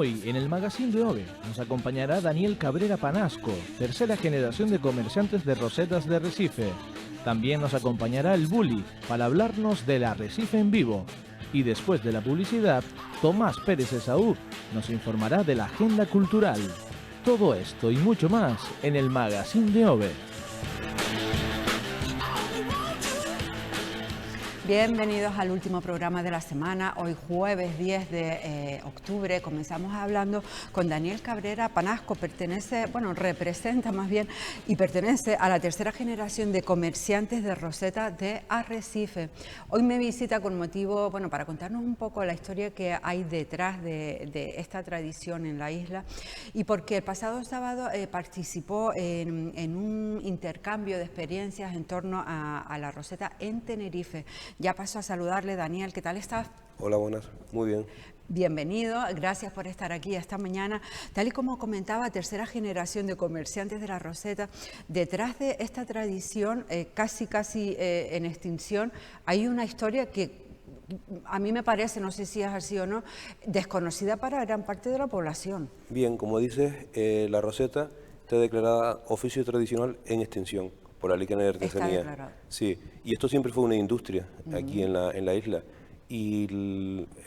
Hoy, en el Magazine de OVE, nos acompañará Daniel Cabrera Panasco, tercera generación de comerciantes de rosetas de Arrecife. También nos acompañará el Bully para hablarnos del Arrecife en vivo. Y después de la publicidad, Tomás Pérez Esaú nos informará de la agenda cultural. Todo esto y mucho más en el Magazine de OVE. Bienvenidos al último programa de la semana. Hoy jueves 10 de octubre comenzamos hablando con Daniel Cabrera Panasco. Representa más bien y pertenece a la tercera generación de comerciantes de roseta de Arrecife. Hoy me visita con motivo, para contarnos un poco la historia que hay detrás de esta tradición en la isla, y porque el pasado sábado participó en un intercambio de experiencias en torno a la roseta en Tenerife. Ya paso a saludarle. Daniel, ¿qué tal estás? Hola, buenas. Muy bien. Bienvenido, gracias por estar aquí esta mañana. Tal y como comentaba, tercera generación de comerciantes de la roseta. Detrás de esta tradición, casi en extinción, hay una historia que a mí me parece, no sé si es así o no, desconocida para gran parte de la población. Bien, como dices, la roseta está declarada oficio tradicional en extinción por la Ley Canaria de Artesanía. Está declarado. Sí, y esto siempre fue una industria aquí en la isla. Y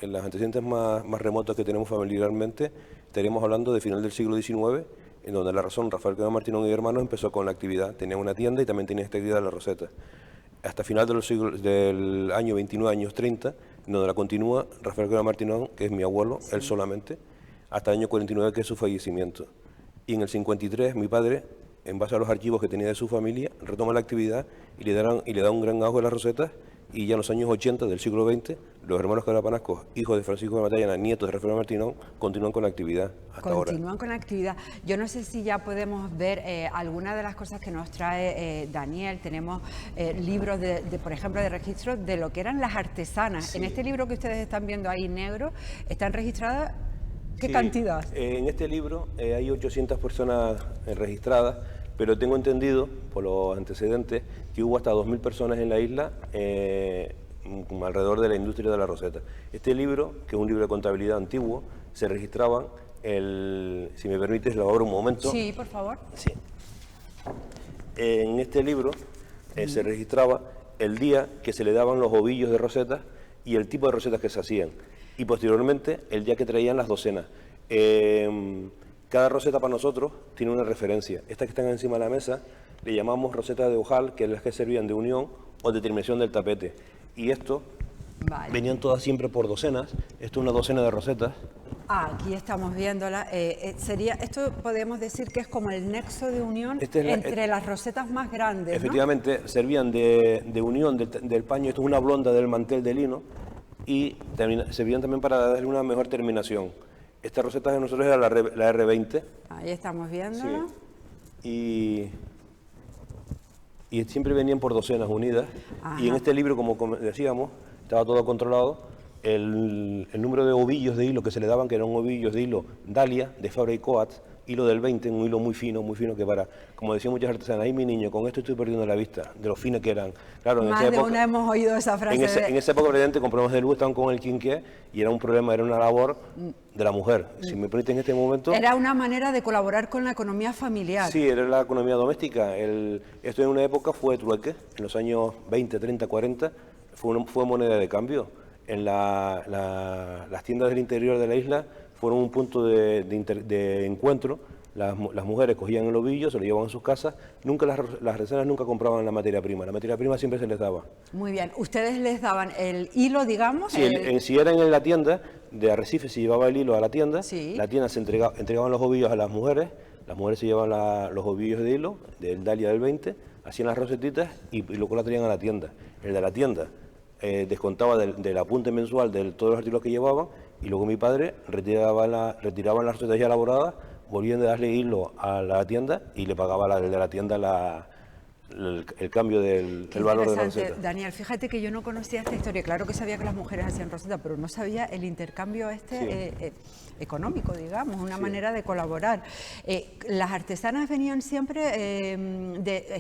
en las antecedentes más remotos que tenemos familiarmente, estaríamos hablando de final del siglo XIX, en donde la razón Rafael Quevedo Martinón y hermanos empezó con la actividad. Tenía una tienda y también tenía esta actividad de la roseta. Hasta final del año 29, años 30, en donde la continúa Rafael Quevedo Martinón, que es mi abuelo, sí, él solamente, hasta el año 49, que es su fallecimiento. Y en el 53, mi padre, en base a los archivos que tenía de su familia, retoma la actividad y le da un gran auge a las rosetas, y ya en los años 80 del siglo XX, los hermanos Cabrera Panasco, hijos de Francisco de Matallana, nietos de Rafael Martinón, continúan con la actividad hasta ahora. Continúan con la actividad. Yo no sé si ya podemos ver alguna de las cosas que nos trae Daniel. Tenemos libros, por ejemplo, de registro de lo que eran las artesanas. Sí. En este libro que ustedes están viendo ahí negro, están registradas... ¿Qué cantidad? En este libro hay 800 personas registradas, pero tengo entendido, por los antecedentes, que hubo hasta 2.000 personas en la isla alrededor de la industria de la roseta. Este libro, que es un libro de contabilidad antiguo, se registraban, si me permites, lo abro un momento. Sí, por favor. Sí. En este libro se registraba el día que se le daban los ovillos de rosetas y el tipo de rosetas que se hacían. Y posteriormente, el día que traían las docenas. Cada roseta para nosotros tiene una referencia. Estas que están encima de la mesa le llamamos roseta de ojal, que es las que servían de unión o de terminación del tapete. Y esto venían todas siempre por docenas. Esto es una docena de rosetas. Aquí estamos viéndola. Esto podemos decir que es como el nexo de unión entre las rosetas más grandes, efectivamente, ¿no? Servían de unión del paño. Esto es una blonda del mantel de lino. Y servían también para darle una mejor terminación. Esta roseta de nosotros era la R20. Ahí estamos viéndola. Sí. Y siempre venían por docenas unidas. Ajá. Y en este libro, como decíamos, estaba todo controlado. El número de ovillos de hilo que se le daban, que eran ovillos de hilo Dalia, de Fabra y Coats, hilo del 20, un hilo muy fino, que para, como decían muchas artesanas, ay mi niño, con esto estoy perdiendo la vista, de lo finos que eran. Claro, en esa época, una hemos oído esa frase. En esa época, precisamente, compramos de luz, estaban con el quinqué, y era un problema, era una labor de la mujer. Si me permite, en este momento... Era una manera de colaborar con la economía familiar. Sí, era la economía doméstica. Esto en una época fue trueque, en los años 20, 30, 40, fue moneda de cambio. En las tiendas del interior de la isla fueron un punto de encuentro. Las mujeres cogían el ovillo, se lo llevaban a sus casas. Nunca las artesanas nunca compraban la materia prima siempre se les daba. Muy bien. ¿Ustedes les daban el hilo, digamos? Sí, si eran en la tienda de Arrecife, se llevaba el hilo a la tienda. Sí. La tienda entregaban los ovillos a las mujeres se llevaban los ovillos de hilo, del Dalia del 20, hacían las rosetitas y luego la traían a la tienda. El de la tienda descontaba del apunte mensual de todos los artículos que llevaban, y luego mi padre retiraban las rosetas ya elaboradas, volvían a darle hilo a la tienda y le pagaba al de la tienda el cambio del valor de la roseta. Daniel, fíjate que yo no conocía esta historia. Claro que sabía que las mujeres hacían rosetas, pero no sabía el intercambio económico, digamos, una manera de colaborar. Las artesanas venían siempre,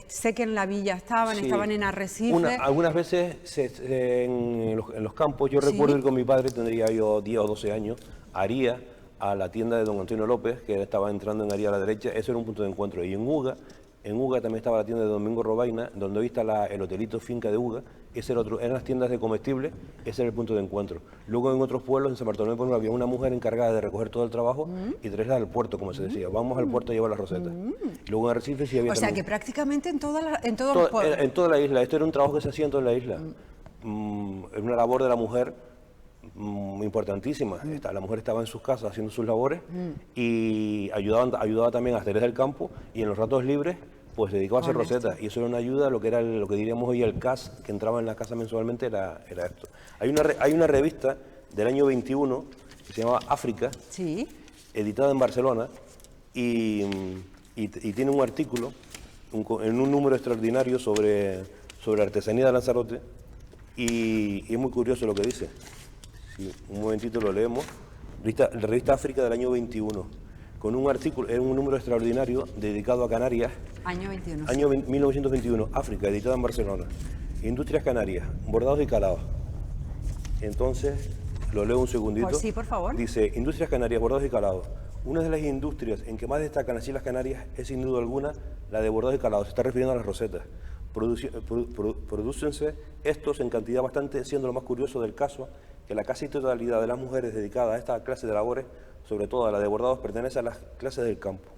sé que en la villa estaban en Arrecife. Algunas veces en los campos, yo recuerdo ir con mi padre, tendría yo 10 o 12 años, a a la tienda de don Antonio López, que estaba entrando en área a la derecha. Eso era un punto de encuentro. Y en Uga también estaba la tienda de Domingo Robaina, donde hoy está el hotelito Finca de Uga. Ese era otro, eran las tiendas de comestibles, ese era el punto de encuentro. Luego en otros pueblos, en San Bartolomé, por ejemplo, había una mujer encargada de recoger todo el trabajo y traerla al puerto, como se decía. Vamos al puerto a llevar las rosetas. Y luego en Arrecife sí había O sea, también, que prácticamente en todos los pueblos. en toda la isla. Esto era un trabajo que se hacía en toda la isla. Es una labor de la mujer importantísima. La mujer estaba en sus casas haciendo sus labores y ayudaba también a las tareas del campo, y en los ratos libres pues se dedicaba a hacer rosetas, y eso era una ayuda a lo que era lo que diríamos hoy el CAS, que entraba en la casa mensualmente, era esto. Hay una revista del año 21 que se llama África, Sí. editada en Barcelona, y tiene un artículo en un número extraordinario sobre artesanía de Lanzarote, y es muy curioso lo que dice. Sí, un momentito lo leemos. La revista África del año 21, con un artículo, es un número extraordinario dedicado a Canarias. Año 21. Año 1921, África, editada en Barcelona. Industrias Canarias, bordados y calados. Entonces, lo leo un segundito. Sí, por favor. Dice, Industrias Canarias, bordados y calados. Una de las industrias en que más destacan las Islas Canarias es sin duda alguna la de bordados y calados. Se está refiriendo a las rosetas. Prodúcense estos en cantidad bastante, siendo lo más curioso del caso que la casi totalidad de las mujeres dedicadas a esta clase de labores, sobre todo a la de bordados, pertenece a las clases del campo.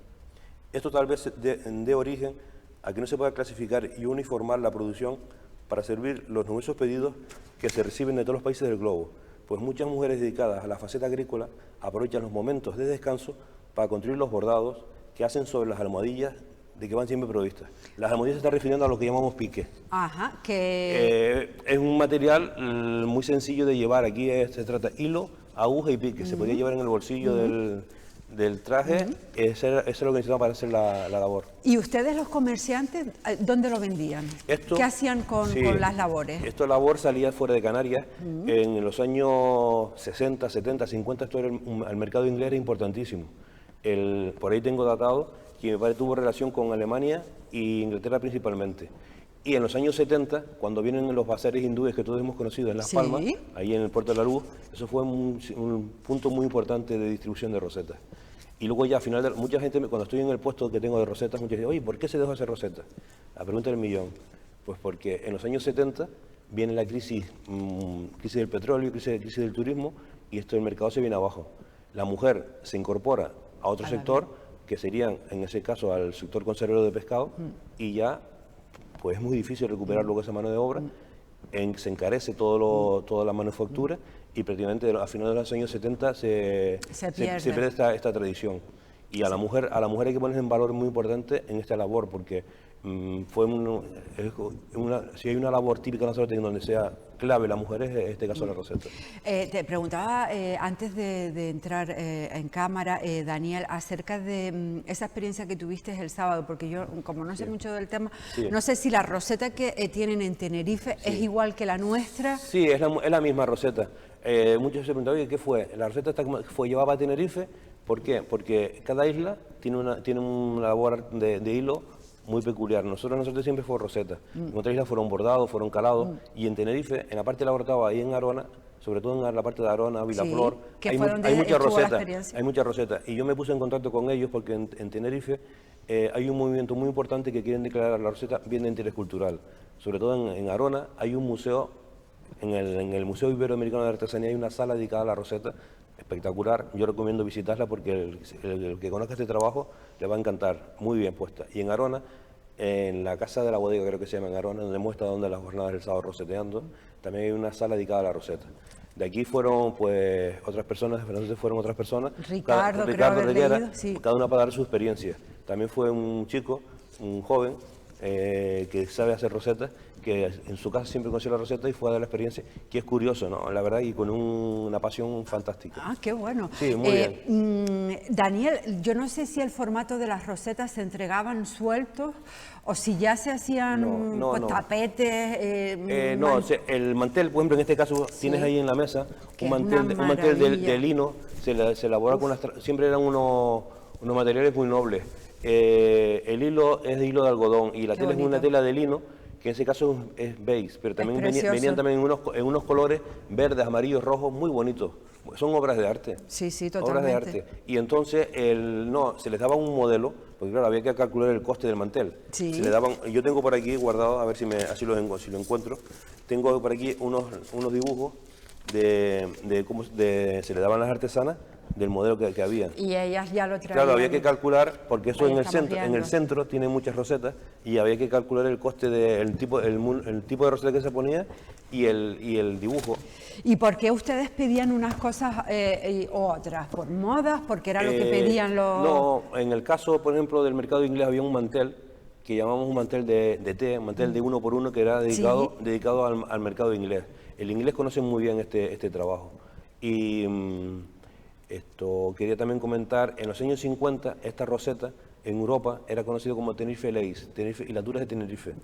Esto tal vez dé origen a que no se pueda clasificar y uniformar la producción para servir los numerosos pedidos que se reciben de todos los países del globo, pues muchas mujeres dedicadas a la faceta agrícola aprovechan los momentos de descanso para construir los bordados que hacen sobre las almohadillas de que van siempre provistas. Las almohadillas se están refiriendo a lo que llamamos pique. Ajá, que... es un material muy sencillo de llevar. Aquí se trata hilo, aguja y pique. Se podía llevar en el bolsillo del traje. Eso es lo que necesitaban para hacer la labor. ¿Y ustedes, los comerciantes, dónde lo vendían? ¿Qué hacían con las labores? Esta labor salía fuera de Canarias. En los años 60, 70, 50, esto era el mercado inglés era importantísimo. Por ahí tengo datado que mi padre tuvo relación con Alemania e Inglaterra principalmente. Y en los años 70, cuando vienen los bazares hindúes que todos hemos conocido en Las Palmas, ahí en el Puerto de la Luz, eso fue un punto muy importante de distribución de rosetas. Y luego ya al final, mucha gente, cuando estoy en el puesto que tengo de rosetas, mucha gente dice, oye, ¿por qué se dejó hacer rosetas? La pregunta del millón. Pues porque en los años 70 viene la crisis del petróleo, crisis del turismo, y esto del mercado se viene abajo. La mujer se incorpora a otro sector, que serían, en ese caso, al sector conservero de pescado, y ya pues es muy difícil recuperar luego esa mano de obra, se encarece toda la manufactura, y prácticamente a finales de los años 70 se pierde esta tradición. Y a la mujer hay que poner en valor muy importante en esta labor, porque si hay una labor típica en Lanzarote en donde sea clave la mujer, es en este caso la roseta. Te preguntaba antes de entrar en cámara, Daniel, acerca de esa experiencia que tuviste el sábado, porque yo, como no sé mucho del tema, no sé si la roseta que tienen en Tenerife es igual que la nuestra. Sí, es la misma roseta. Muchos se preguntan, oye, ¿qué fue? La roseta fue llevada a Tenerife. ¿Por qué? Porque cada isla tiene una labor de hilo muy peculiar. Nosotros siempre fue roseta. En otras islas fueron bordados, fueron calados, y en Tenerife, en la parte de la bordada, ahí en Arona, sobre todo en la parte de Arona, Vilaflor, hay mucha roseta. Hay mucha roseta. Y yo me puse en contacto con ellos porque en Tenerife hay un movimiento muy importante que quieren declarar la roseta bien de interés cultural. Sobre todo en Arona hay un museo, en el Museo Iberoamericano de Artesanía hay una sala dedicada a la roseta, espectacular. Yo recomiendo visitarla porque el que conozca este trabajo le va a encantar, muy bien puesta. Y en Arona, en la Casa de la Bodega, creo que se llama en Arona, donde muestra donde las jornadas del sábado roseteando, también hay una sala dedicada a la roseta. De aquí fueron pues otras personas, fueron otras personas. Ricardo Reguera, cada una para dar su experiencia. También fue un chico, un joven, que sabe hacer rosetas, que en su casa siempre conoció la receta y fue a dar la experiencia, que es curioso, ¿no? La verdad, y con una pasión fantástica. Ah, qué bueno. Sí, muy bien. Daniel, yo no sé si el formato de las rosetas se entregaban sueltos o si ya se hacían tapetes. El mantel, por ejemplo, en este caso tienes ahí en la mesa un mantel de lino, se elabora con siempre eran unos materiales muy nobles. El hilo es de hilo de algodón y la tela es una tela de lino que en ese caso es beige, pero también precioso. venían también en unos colores verdes, amarillos, rojos, muy bonitos. Son obras de arte. Sí, sí, Obras de totalmente. arte. Y entonces se les daba un modelo, porque claro, había que calcular el coste del mantel. Sí. Se le daban, yo tengo por aquí guardado, a ver si si lo encuentro, tengo por aquí unos dibujos de cómo se le daban las artesanas del modelo que había. Y ellas ya lo traían. Claro, había que calcular, porque eso Ahí en el estamos centro, viendo. tiene muchas rosetas, y había que calcular el coste del tipo de roseta que se ponía y el dibujo. ¿Y por qué ustedes pedían unas cosas y otras? ¿Por modas? ¿Porque era lo que pedían los...? No, en el caso, por ejemplo, del mercado inglés había un mantel que llamamos un mantel de té, un mantel de 1 por 1 que era dedicado al mercado inglés. El inglés conoce muy bien este trabajo. Y quería también comentar, en los años 50, esta roseta en Europa era conocido como Tenerife Lace, hilaturas de Tenerife.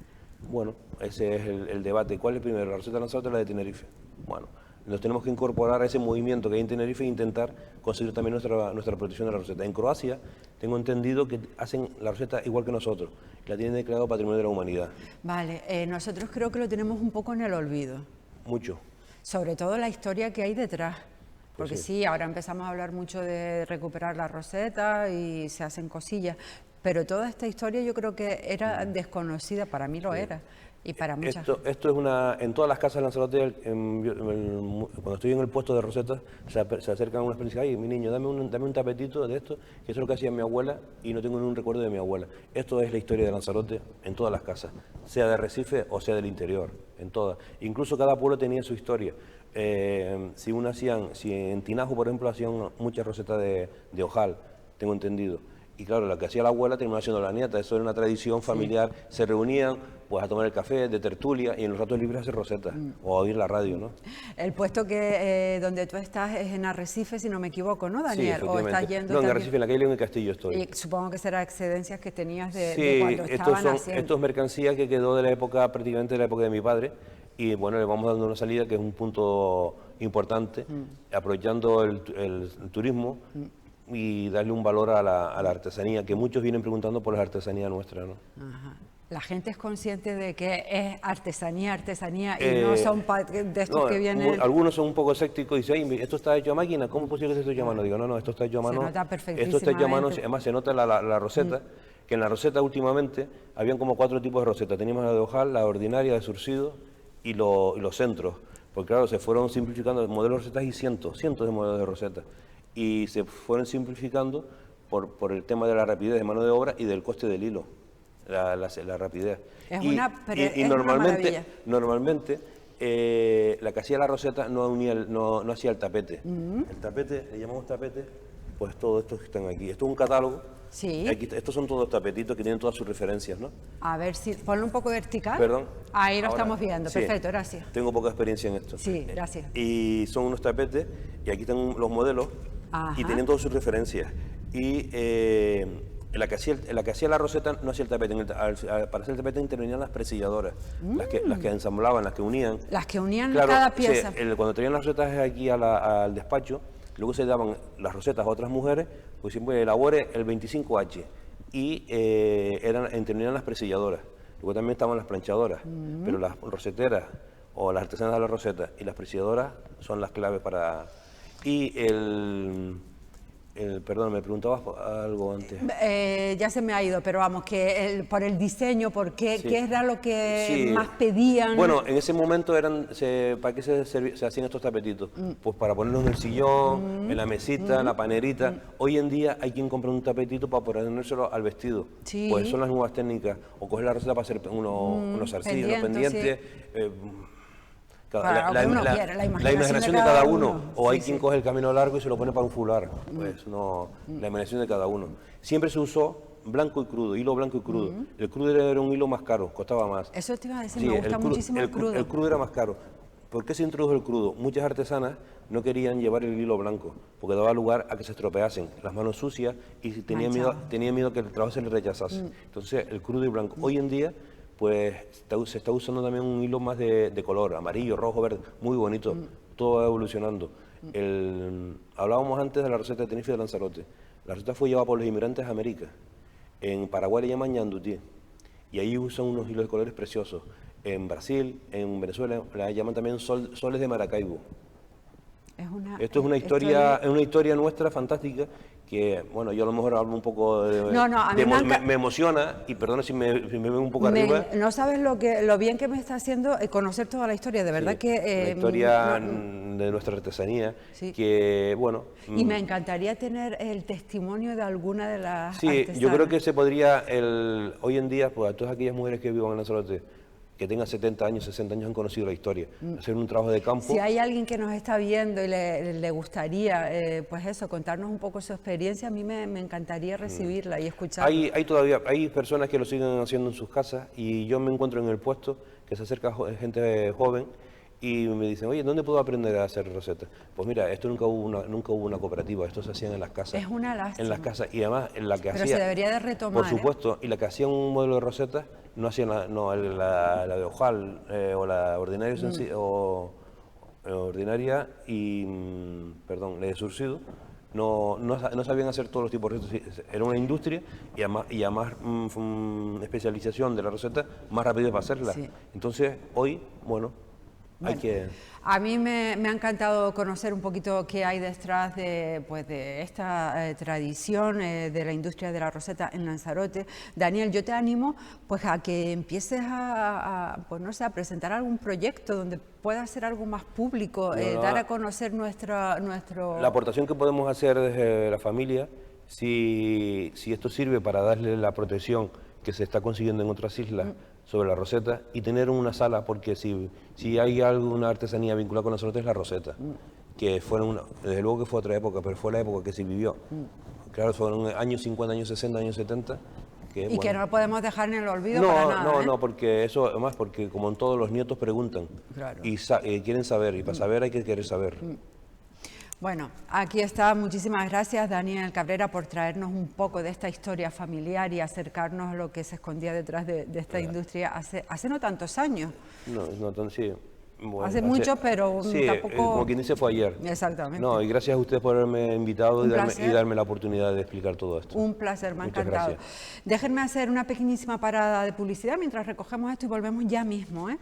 Bueno, ese es el debate. ¿Cuál es primero, la roseta de Lanzarote o la de Tenerife? Bueno, nos tenemos que incorporar a ese movimiento que hay en Tenerife e intentar conseguir también nuestra protección de la roseta. En Croacia tengo entendido que hacen la roseta igual que nosotros, la tienen declarado Patrimonio de la Humanidad. Vale, nosotros creo que lo tenemos un poco en el olvido. Mucho. Sobre todo la historia que hay detrás. Porque Pues sí, ahora empezamos a hablar mucho de recuperar la roseta y se hacen cosillas, pero toda esta historia yo creo que era desconocida, para mí lo era, y para muchas. Esto es en todas las casas de Lanzarote, cuando estoy en el puesto de rosetas, se acercan unas personas y dicen, ay, mi niño, dame un tapetito de esto, que eso es lo que hacía mi abuela y no tengo ningún recuerdo de mi abuela. Esto es la historia de Lanzarote en todas las casas, sea de Arrecife o sea del interior, en todas. Incluso cada pueblo tenía su historia. Si en Tinajo, por ejemplo, hacían muchas rosetas de ojal, tengo entendido. Y claro, la que hacía la abuela terminó haciendo la nieta, eso era una tradición familiar. Sí. Se reunían pues a tomar el café, de tertulia, y en los ratos libres a hacer rosetas, o a oír la radio, ¿no? El puesto donde tú estás es en Arrecife, si no me equivoco, ¿no, Daniel? Sí, ¿O estás yendo no, en también? Arrecife, en la calle León y Castillo estoy. Y supongo que será excedencias que tenías de Sí, cuando estaban haciendo. esto es mercancía que quedó de la época, prácticamente de la época de mi padre, y bueno, le vamos dando una salida que es un punto importante, aprovechando el turismo y darle un valor a la artesanía, que muchos vienen preguntando por la artesanía nuestra, ¿no? Ajá. La gente es consciente de que es artesanía, y no son de estos que vienen... Algunos son un poco escépticos y dicen, "Ay, esto está hecho a máquina, ¿cómo es posible que esto esté hecho a mano?" Digo, no, esto está hecho a mano. Se nota Esto está hecho a mano, perfectísimamente. además se nota la roseta, que en la roseta últimamente habían como 4 tipos de roseta. Teníamos la de ojal, la ordinaria, de surcido y los centros. Porque claro, se fueron simplificando modelos de rosetas y cientos de modelos de rosetas. Y se fueron simplificando por el tema de la rapidez de mano de obra y del coste del hilo, la rapidez. Es Y una maravilla. normalmente la que hacía la roseta no hacía el tapete. El tapete, le llamamos tapete, pues todos estos que están aquí. Esto es un catálogo. Sí. Estos son todos tapetitos que tienen todas sus referencias, ¿no? A ver si... Ponlo un poco vertical. Perdón. Ahí lo Ahora, estamos viendo. sí. Perfecto, gracias. Tengo poca experiencia en esto. Sí, gracias. Y son unos tapetes, y aquí están los modelos, Ajá. y tienen todas sus referencias. Y la que hacía la roseta no hacía el tapete. Para hacer el tapete intervenían las presilladoras, las que ensamblaban, las que unían. Las que unían Claro, cada pieza. cuando traían las rosetas aquí al despacho, luego se daban las rosetas a otras mujeres, pues siempre elabore el 25H. Y intervenían las presilladoras. Luego también estaban las planchadoras, pero las roseteras o las artesanas de la roseta y las presilladoras son las claves para... Y perdón, me preguntabas algo antes. Ya se me ha ido, pero vamos, que por el diseño, ¿por qué? Sí. ¿Qué era lo que Sí. más pedían? Bueno, en ese momento ¿para qué se hacían estos tapetitos? Pues para ponerlos en el sillón, en la mesita, en la panerita. Hoy en día hay quien compra un tapetito para ponérselo al vestido. Sí. Pues son las nuevas técnicas. O coger la receta para hacer unos zarcillos, unos pendientes. Para lo que uno quiera, la imaginación de cada uno. O hay Sí, quien sí. coge el camino largo y se lo pone para un fular. Pues no, la imaginación de cada uno. Siempre se usó blanco y crudo, hilo blanco y crudo. El crudo era un hilo más caro, costaba más. Eso te iba a decir, Sí, me gusta muchísimo el crudo. El crudo era más caro. ¿Por qué se introdujo el crudo? Muchas artesanas no querían llevar el hilo blanco, porque daba lugar a que se estropeasen, las manos sucias, y tenían miedo que el trabajo se les rechazase. Entonces, el crudo y blanco. Hoy en día, pues se está usando también un hilo más de color, amarillo, rojo, verde, muy bonito. Todo va evolucionando. Hablábamos antes de la receta de Tenerife de Lanzarote. La receta fue llevada por los inmigrantes a América. En Paraguay le llaman ñandutí. Y ahí usan unos hilos de colores preciosos. En Brasil, en Venezuela, la llaman también soles de Maracaibo. Esto es una historia nuestra fantástica que, bueno, yo a lo mejor hablo un poco me emociona, y perdona si me vengo un poco arriba. No sabes lo bien que me está haciendo conocer toda la historia, de verdad que... la historia de nuestra artesanía, sí. Que, bueno... Y me encantaría tener el testimonio de alguna de las artesanas. Yo creo que se podría, hoy en día, pues a todas aquellas mujeres que vivan en Lanzarote, que tengan 70 años, 60 años, han conocido la historia, hacer un trabajo de campo. Si hay alguien que nos está viendo y le gustaría, pues eso, contarnos un poco su experiencia, a mí me encantaría recibirla y escucharla. Hay personas que lo siguen haciendo en sus casas, y yo me encuentro en el puesto que se acerca gente joven y me dicen, oye, ¿dónde puedo aprender a hacer recetas? Pues mira, esto nunca hubo una cooperativa, esto se hacía en las casas. Es una lástima. En las casas, y además en la que Pero se debería de retomar. Por supuesto, y la que hacían un modelo de recetas, no hacían la de hojal o la ordinaria ordinaria y, perdón, la de surcido. No sabían hacer todos los tipos de recetas. Era una industria y además especialización de la receta más rápido para hacerla. Sí. Entonces, hoy, bueno, hay que... A mí me ha encantado conocer un poquito qué hay detrás de esta tradición de la industria de la roseta en Lanzarote. Daniel, yo te animo pues a que empieces pues no sé, a presentar algún proyecto donde pueda ser algo más público, dar a conocer nuestro... La aportación que podemos hacer desde la familia, si esto sirve para darle la protección que se está consiguiendo en otras islas sobre la roseta, y tener una sala, porque si hay alguna artesanía vinculada con Lanzarote es la roseta, que desde luego que fue otra época, pero fue la época que se vivió. Claro, fueron años 50, años 60, años 70. Que no lo podemos dejar en el olvido para nada. No, porque eso, además, porque como en todos, los nietos preguntan, claro, y quieren saber, y para saber hay que querer saber. Bueno, aquí está. Muchísimas gracias, Daniel Cabrera, por traernos un poco de esta historia familiar y acercarnos a lo que se escondía detrás de esta industria hace no tantos años. Sí. Bueno, hace mucho, pero sí, tampoco... como quien dice, fue ayer. Exactamente. No, y gracias a ustedes por haberme invitado y darme la oportunidad de explicar todo esto. Un placer, me ha encantado. Gracias. Déjenme hacer una pequeñísima parada de publicidad mientras recogemos esto y volvemos ya mismo, ¿eh?